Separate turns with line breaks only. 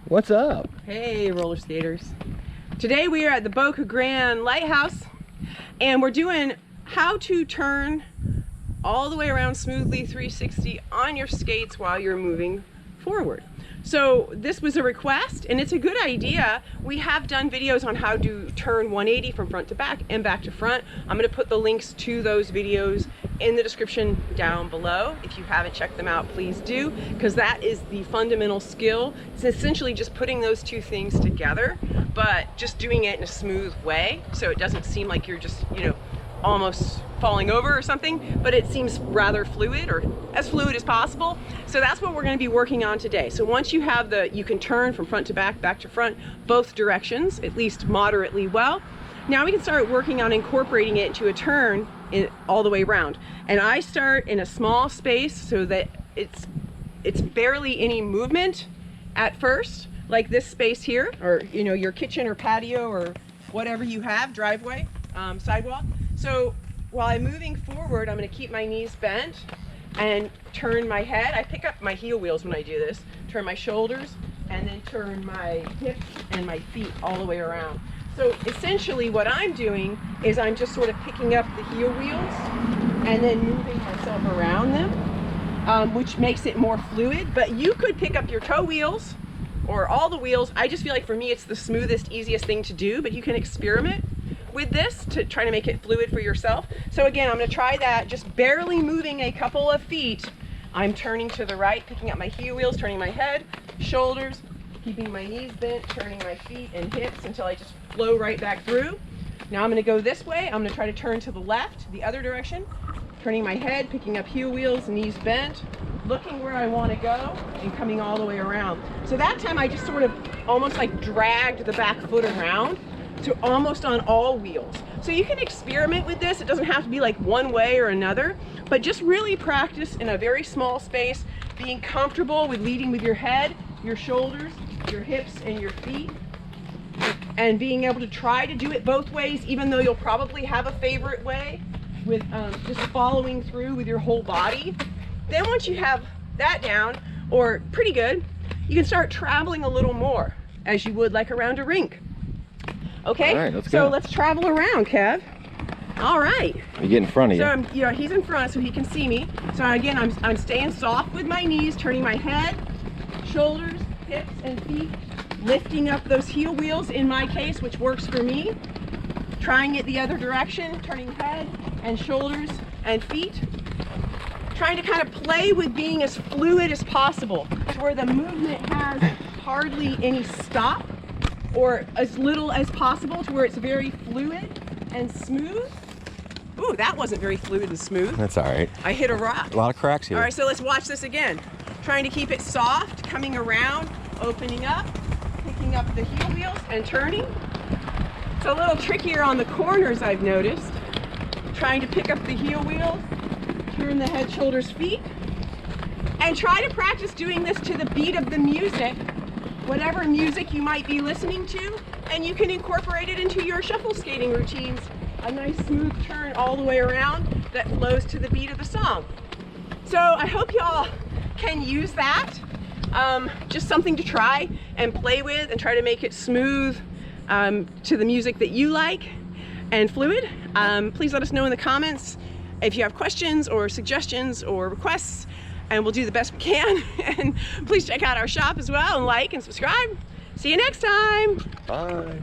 What's up?
Hey, roller skaters. Today we are at the Boca Grande Lighthouse and we're doing how to turn all the way around smoothly 360 on your skates while you're moving forward. So this was a request and it's a good idea. We have done videos on how to turn 180 from front to back and back to front. I'm going to put the links to those videos in the description down below. If you haven't checked them out, please do, because that is the fundamental skill. It's essentially just putting those two things together, but just doing it in a smooth way so it doesn't seem like you're just, you know, almost falling over or something, but it seems rather fluid, or as fluid as possible. So that's what we're going to be working on today. So once you have you can turn from front to back, back to front, both directions, at least moderately well. Now we can start working on incorporating it into a turn all the way around. And I start in a small space so that it's barely any movement at first, like this space here, or you know, your kitchen or patio or whatever you have, driveway, sidewalk. So while I'm moving forward, I'm going to keep my knees bent and turn my head. I pick up my heel wheels when I do this, turn my shoulders, and then turn my hips and my feet all the way around. So essentially what I'm doing is I'm just sort of picking up the heel wheels and then moving myself around them, which makes it more fluid. But you could pick up your toe wheels or all the wheels. I just feel like for me it's the smoothest, easiest thing to do, but you can experiment with this to try to make it fluid for yourself. So again, I'm going to try that, just barely moving a couple of feet. I'm turning to the right, picking up my heel wheels, turning my head, shoulders, keeping my knees bent, turning my feet and hips until I just flow right back through. Now I'm going to go this way. I'm going to try to turn to the left, the other direction, turning my head, picking up heel wheels, knees bent, looking where I want to go, and coming all the way around. So that time I just sort of almost like dragged the back foot around to almost on all wheels. So you can experiment with this. It doesn't have to be like one way or another, but just really practice in a very small space, being comfortable with leading with your head, your shoulders, your hips, and your feet, and being able to try to do it both ways, even though you'll probably have a favorite way with just following through with your whole body. Then once you have that down, or pretty good, you can start traveling a little more as you would like around a rink. Okay,
all right, let's
so
go.
let's travel around, Kev. All right.
You get in front of you.
So you know, he's in front so he can see me. So again, I'm staying soft with my knees, turning my head, shoulders, hips, and feet, lifting up those heel wheels in my case, which works for me. Trying it the other direction, turning head and shoulders and feet. Trying to kind of play with being as fluid as possible to where the movement has hardly any stop, or as little as possible to where it's very fluid and smooth. Ooh, that wasn't very fluid and smooth.
That's all right.
I hit a rock.
A lot of cracks here.
All right, so let's watch this again. Trying to keep it soft, coming around, opening up, picking up the heel wheels and turning. It's a little trickier on the corners, I've noticed. Trying to pick up the heel wheels, turn the head, shoulders, feet, and try to practice doing this to the beat of the music, whatever music you might be listening to, and you can incorporate it into your shuffle skating routines. A nice smooth turn all the way around that flows to the beat of the song. So I hope y'all can use that. Just something to try and play with and try to make it smooth to the music that you like and fluid. Please let us know in the comments if you have questions or suggestions or requests, and we'll do the best we can. And please check out our shop as well and like and subscribe. See you next time.
Bye.